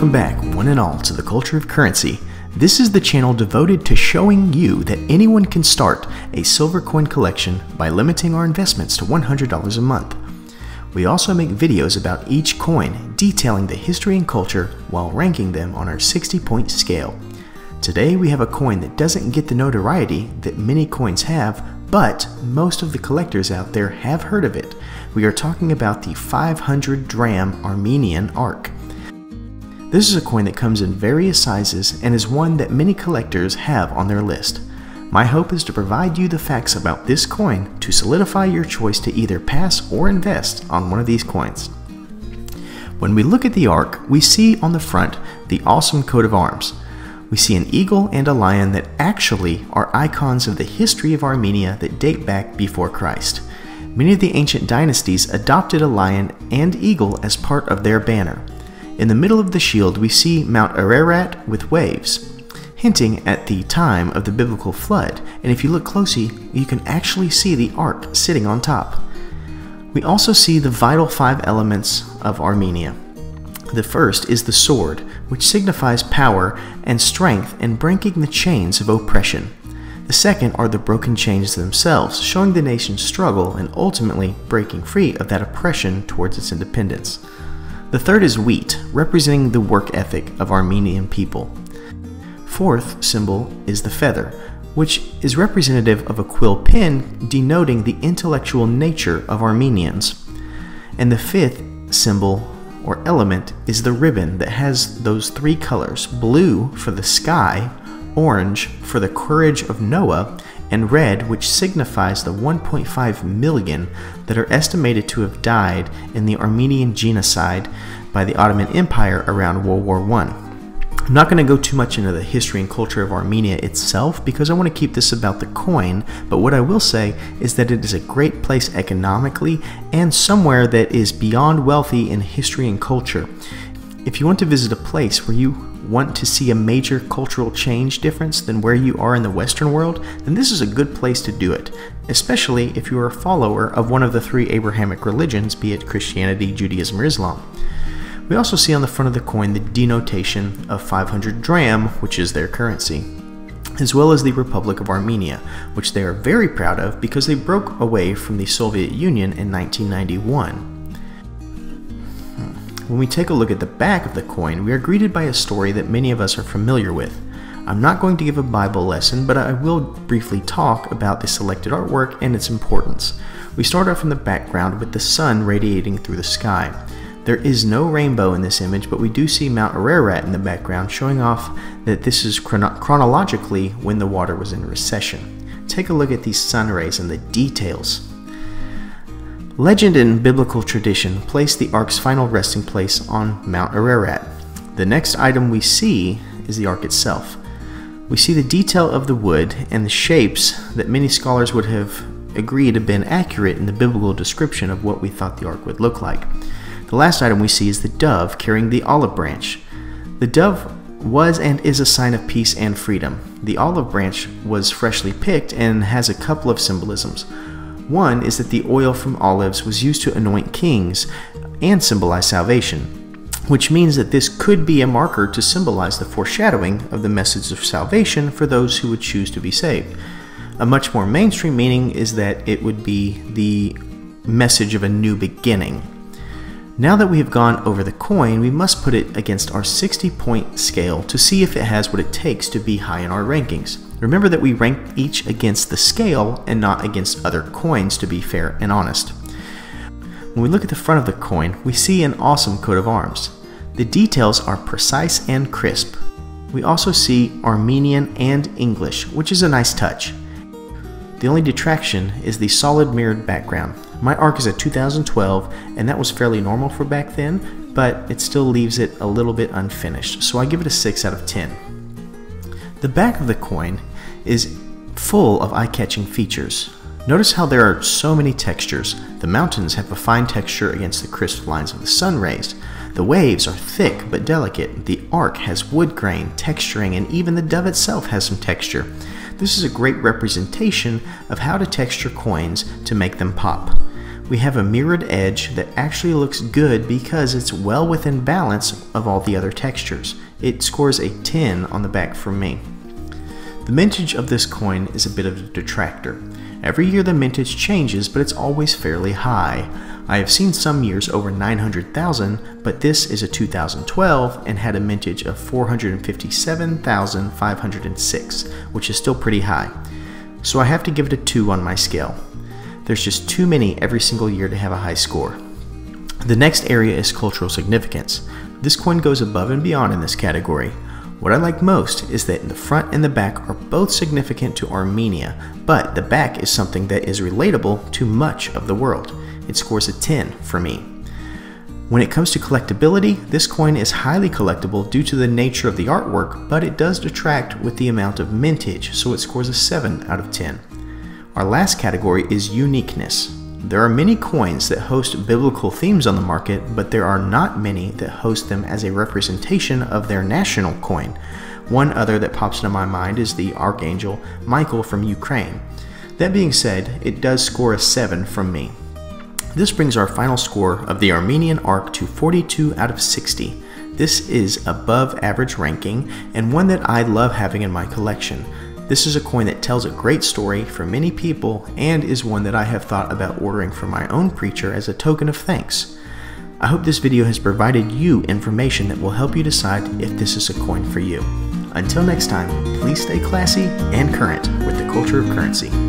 Welcome back, one and all, to the Culture of Currency. This is the channel devoted to showing you that anyone can start a silver coin collection by limiting our investments to $100 a month. We also make videos about each coin, detailing the history and culture while ranking them on our 60-point scale. Today we have a coin that doesn't get the notoriety that many coins have, but most of the collectors out there have heard of it. We are talking about the 500 Dram Armenian Ark. This is a coin that comes in various sizes and is one that many collectors have on their list. My hope is to provide you the facts about this coin to solidify your choice to either pass or invest on one of these coins. When we look at the Ark, we see on the front the awesome coat of arms. We see an eagle and a lion that actually are icons of the history of Armenia that date back before Christ. Many of the ancient dynasties adopted a lion and eagle as part of their banner. In the middle of the shield, we see Mount Ararat with waves, hinting at the time of the biblical flood, and if you look closely, you can actually see the Ark sitting on top. We also see the vital 5 elements of Armenia. The first is the sword, which signifies power and strength in breaking the chains of oppression. The second are the broken chains themselves, showing the nation's struggle and ultimately breaking free of that oppression towards its independence. The third is wheat, representing the work ethic of Armenian people. Fourth symbol is the feather, which is representative of a quill pen denoting the intellectual nature of Armenians. And the fifth symbol or element is the ribbon that has those 3 colors: blue for the sky, orange for the courage of Noah, and red, which signifies the 1.5 million that are estimated to have died in the Armenian genocide by the Ottoman Empire around World War I. I'm not going to go too much into the history and culture of Armenia itself because I want to keep this about the coin, but what I will say is that it is a great place economically and somewhere that is beyond wealthy in history and culture. If you want to visit a place where you want to see a major cultural change difference than where you are in the Western world, then this is a good place to do it, especially if you are a follower of one of the 3 Abrahamic religions, be it Christianity, Judaism, or Islam. We also see on the front of the coin the denotation of 500 Dram, which is their currency, as well as the Republic of Armenia, which they are very proud of because they broke away from the Soviet Union in 1991. When we take a look at the back of the coin, we are greeted by a story that many of us are familiar with. I'm not going to give a Bible lesson, but I will briefly talk about the selected artwork and its importance. We start off in the background with the sun radiating through the sky. There is no rainbow in this image, but we do see Mount Ararat in the background, showing off that this is chronologically when the water was in recession. Take a look at these sun rays and the details. Legend and biblical tradition place the Ark's final resting place on Mount Ararat. The next item we see is the Ark itself. We see the detail of the wood and the shapes that many scholars would have agreed have been accurate in the biblical description of what we thought the Ark would look like. The last item we see is the dove carrying the olive branch. The dove was and is a sign of peace and freedom. The olive branch was freshly picked and has a couple of symbolisms. One is that the oil from olives was used to anoint kings and symbolize salvation, which means that this could be a marker to symbolize the foreshadowing of the message of salvation for those who would choose to be saved. A much more mainstream meaning is that it would be the message of a new beginning. Now that we have gone over the coin, we must put it against our 60-point scale to see if it has what it takes to be high in our rankings. Remember that we rank each against the scale and not against other coins to be fair and honest. When we look at the front of the coin, we see an awesome coat of arms. The details are precise and crisp. We also see Armenian and English, which is a nice touch. The only detraction is the solid mirrored background. My Ark is a 2012, and that was fairly normal for back then, but it still leaves it a little bit unfinished, so I give it a 6 out of 10. The back of the coin is full of eye-catching features. Notice how there are so many textures. The mountains have a fine texture against the crisp lines of the sun rays. The waves are thick but delicate. The Ark has wood grain, texturing, and even the dove itself has some texture. This is a great representation of how to texture coins to make them pop. We have a mirrored edge that actually looks good because it's well within balance of all the other textures. It scores a 10 on the back from me. The mintage of this coin is a bit of a detractor. Every year the mintage changes, but it's always fairly high. I have seen some years over 900,000, but this is a 2012 and had a mintage of 457,506, which is still pretty high. So I have to give it a 2 on my scale. There's just too many every single year to have a high score. The next area is cultural significance. This coin goes above and beyond in this category. What I like most is that the front and the back are both significant to Armenia, but the back is something that is relatable to much of the world. It scores a 10 for me. When it comes to collectability, this coin is highly collectible due to the nature of the artwork, but it does detract with the amount of mintage, so it scores a 7 out of 10. Our last category is uniqueness. There are many coins that host biblical themes on the market, but there are not many that host them as a representation of their national coin. One other that pops into my mind is the Archangel Michael from Ukraine. That being said, it does score a 7 from me. This brings our final score of the Armenian Ark to 42 out of 60. This is above average ranking and one that I love having in my collection. This is a coin that tells a great story for many people and is one that I have thought about ordering for my own preacher as a token of thanks. I hope this video has provided you information that will help you decide if this is a coin for you. Until next time, please stay classy and current with the culture of currency.